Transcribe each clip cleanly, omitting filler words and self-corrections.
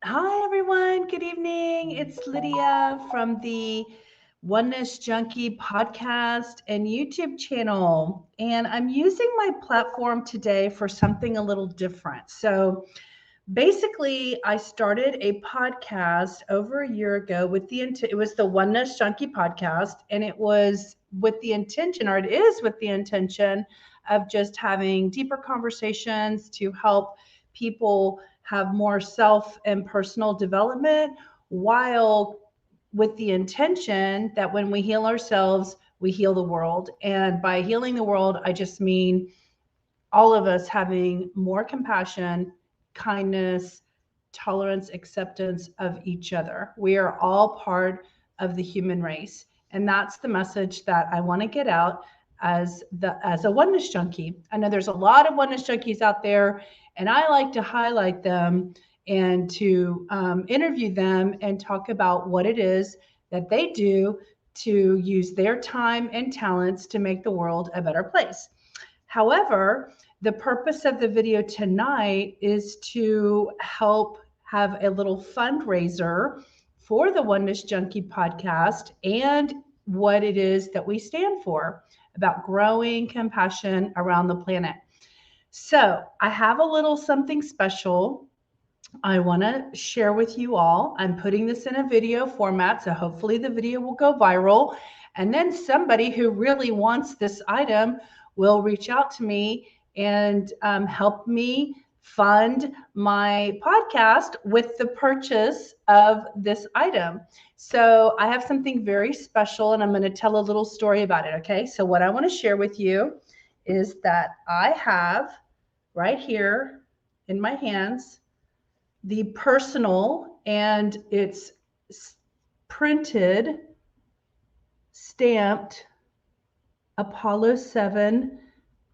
Hi, everyone. Good evening. It's Lydia from the Oneness Junkie podcast and YouTube channel. And I'm using my platform today for something a little different. So basically, I started a podcast over a year ago with it was the Oneness Junkie podcast, and it was with the intention, or it is with the intention of just having deeper conversations to help people have more self and personal development while with the intention that when we heal ourselves, we heal the world. And by healing the world, I just mean all of us having more compassion, kindness, tolerance, acceptance of each other. We are all part of the human race. And that's the message that I want to get out as a oneness junkie. I know there's a lot of oneness junkies out there, and I like to highlight them and to interview them and talk about what it is that they do to use their time and talents to make the world a better place. However, the purpose of the video tonight is to help have a little fundraiser for the Oneness Junkie podcast and what it is that we stand for about growing compassion around the planet. So, I have a little something special I want to share with you all. I'm putting this in a video format, so hopefully the video will go viral. And then somebody who really wants this item will reach out to me and help me fund my podcast with the purchase of this item. So I have something very special, and I'm going to tell a little story about it. Okay. So, what I want to share with you is that I have right here in my hands the personal, and it's printed, stamped Apollo 7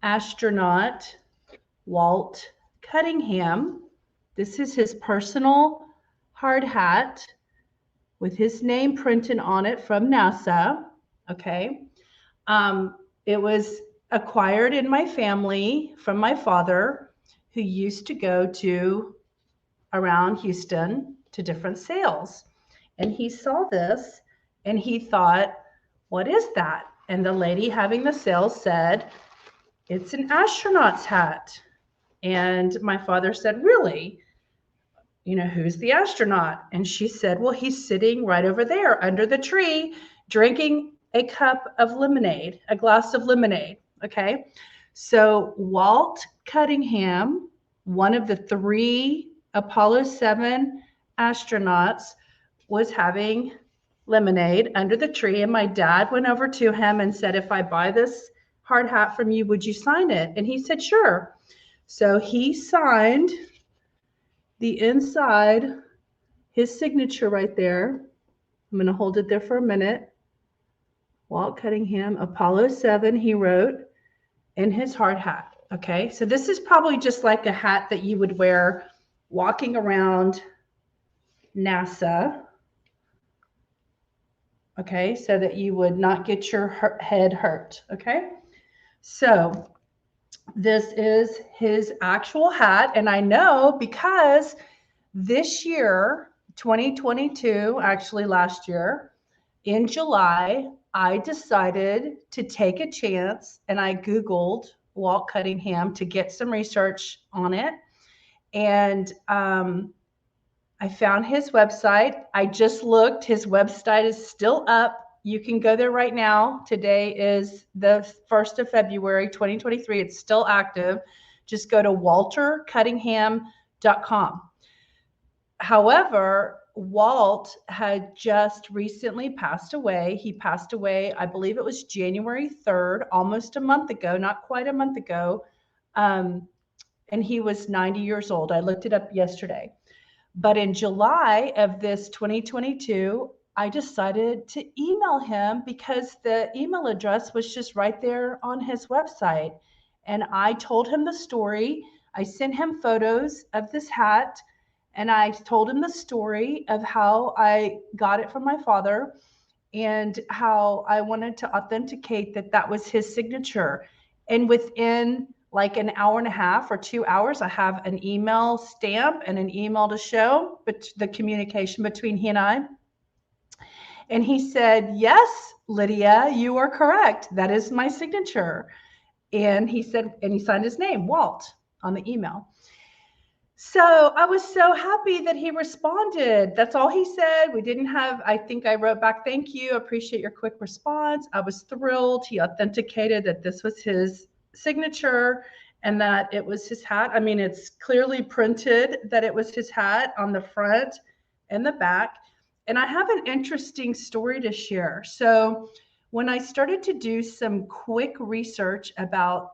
astronaut Walt Cunningham. This is his personal hard hat with his name printed on it from NASA. Okay. It was acquired in my family from my father, who used to go to around Houston to different sales. And he saw this and he thought, what is that? And the lady having the sales said, it's an astronaut's hat. And my father said, really? You know, who's the astronaut? And she said, well, he's sitting right over there under the tree drinking a cup of lemonade, a glass of lemonade. Okay. So Walt Cunningham, one of the three Apollo 7 astronauts, was having lemonade under the tree. And my dad went over to him and said, if I buy this hard hat from you, would you sign it? And he said, sure. So he signed the inside, his signature right there. I'm going to hold it there for a minute. Walt Cunningham, Apollo 7, he wrote in his hard hat. Okay. So this is probably just like a hat that you would wear walking around NASA, okay, so that you would not get your head hurt, okay? So this is his actual hat, and I know because this year, 2022, actually last year, in July, I decided to take a chance and I Googled Walt Cunningham to get some research on it. And I found his website. I just looked. His website is still up. You can go there right now. Today is the 1st of February, 2023. It's still active. Just go to waltercunningham.com. However, Walt had just recently passed away. He passed away, I believe it was January 3rd, almost a month ago, not quite a month ago. And he was 90 years old. I looked it up yesterday. But in July of this 2022, I decided to email him because the email address was just right there on his website. And I told him the story. I sent him photos of this hat, and I told him the story of how I got it from my father and how I wanted to authenticate that that was his signature. And within like an hour and a half or 2 hours. I have an email stamp and an email to show, but the communication between he and I. And he said, yes, Lydia, you are correct. That is my signature. And he said, and he signed his name, Walt, on the email. So I was so happy that he responded. That's all he said. We didn't have, I think I wrote back, thank you, appreciate your quick response. I was thrilled. He authenticated that this was his signature and that it was his hat. I mean, it's clearly printed that it was his hat on the front and the back. And I have an interesting story to share. So when I started to do some quick research about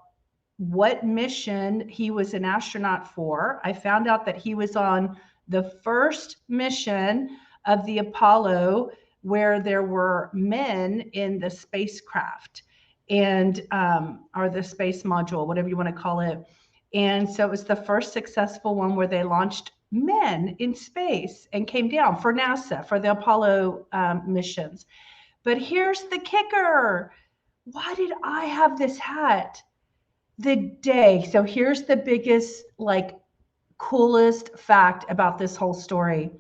what mission he was an astronaut for, I found out that he was on the first mission of the Apollo where there were men in the spacecraft and or the space module, whatever you want to call it. And so it was the first successful one where they launched men in space and came down for NASA, for the Apollo missions. But here's the kicker. Why did I have this hat? The day, so here's the biggest, like, coolest fact about this whole story.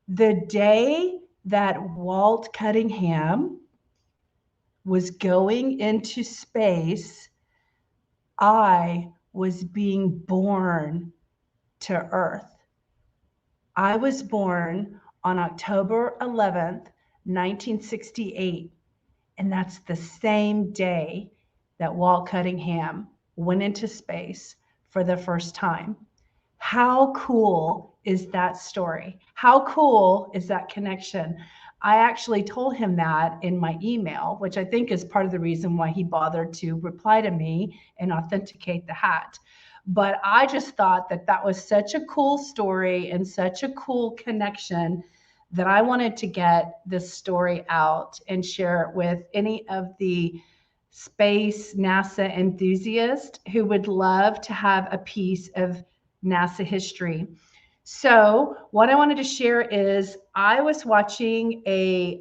The day that Walt Cunningham was going into space, I was being born to Earth. I was born on October 11th, 1968, and that's the same day that Walt Cunningham went into space for the first time. How cool is that story? How cool is that connection? I actually told him that in my email, which I think is part of the reason why he bothered to reply to me and authenticate the hat. But I just thought that that was such a cool story and such a cool connection that I wanted to get this story out and share it with any of the space NASA enthusiast who would love to have a piece of NASA history. So what I wanted to share is I was watching a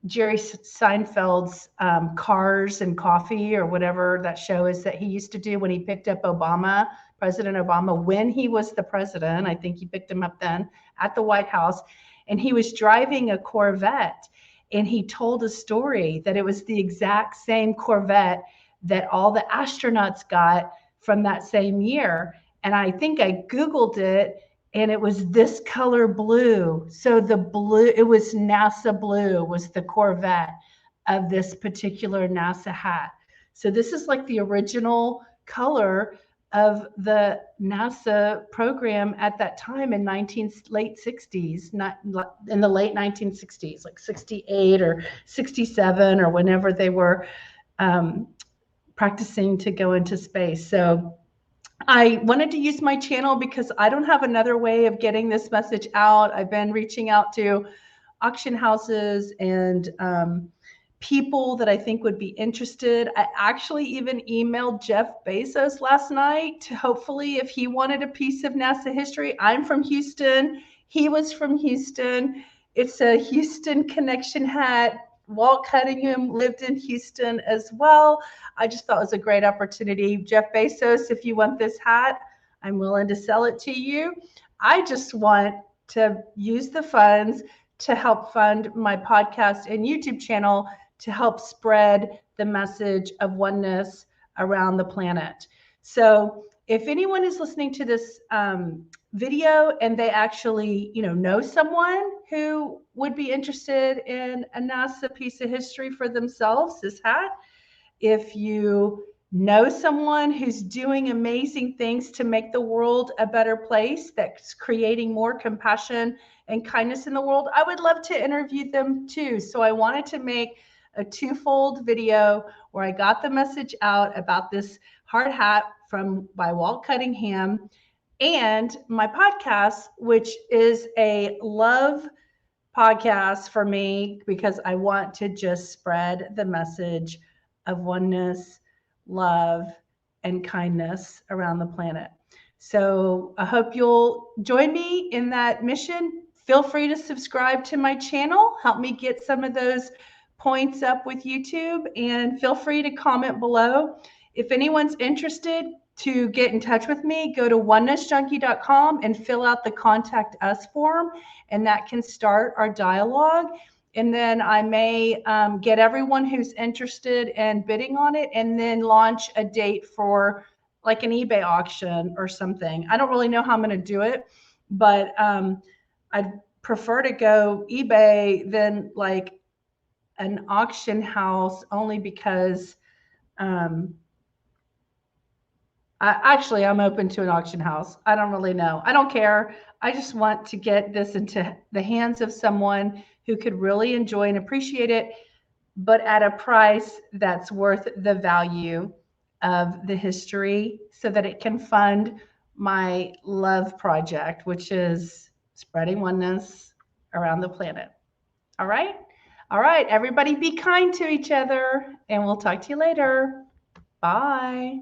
Jerry Seinfeld's Cars and Coffee, or whatever that show is that he used to do when he picked up Obama, President Obama, when he was the president. I think he picked him up then at the White House, and he was driving a Corvette. And he told a story that it was the exact same Corvette that all the astronauts got from that same year. And I think I Googled it, and it was this color blue. So the blue, it was NASA blue, was the Corvette of this particular NASA hat. So this is like the original color of the NASA program at that time in late 60s, not in the late 1960s, like 68 or 67 or whenever they were practicing to go into space. So I wanted to use my channel because I don't have another way of getting this message out. I've been reaching out to auction houses and people that I think would be interested. I actually even emailed Jeff Bezos last night to hopefully if he wanted a piece of NASA history. I'm from Houston. He was from Houston. It's a Houston connection hat. Walt Cunningham lived in Houston as well. I just thought it was a great opportunity. Jeff Bezos, if you want this hat, I'm willing to sell it to you. I just want to use the funds to help fund my podcast and YouTube channel to help spread the message of oneness around the planet. So if anyone is listening to this video and they actually, know someone who would be interested in a NASA piece of history for themselves, this hat, if you know someone who's doing amazing things to make the world a better place, that's creating more compassion and kindness in the world, I would love to interview them too. So I wanted to make a twofold video where I got the message out about this hard hat by Walt Cunningham, and my podcast, which is a love podcast for me because I want to just spread the message of oneness, love, and kindness around the planet. So I hope you'll join me in that mission. Feel free to subscribe to my channel. Help me get some of those points up with YouTube, and feel free to comment below. If anyone's interested to get in touch with me, go to onenessjunkie.com and fill out the contact us form, and that can start our dialogue. And then I may get everyone who's interested in bidding on it, and then launch a date for like an eBay auction or something. I don't really know how I'm going to do it, but I'd prefer to go eBay than like an auction house, only because I'm open to an auction house. I don't really know. I don't care. I just want to get this into the hands of someone who could really enjoy and appreciate it, but at a price that's worth the value of the history, so that it can fund my love project, which is spreading oneness around the planet. All right. All right. Everybody be kind to each other, and we'll talk to you later. Bye.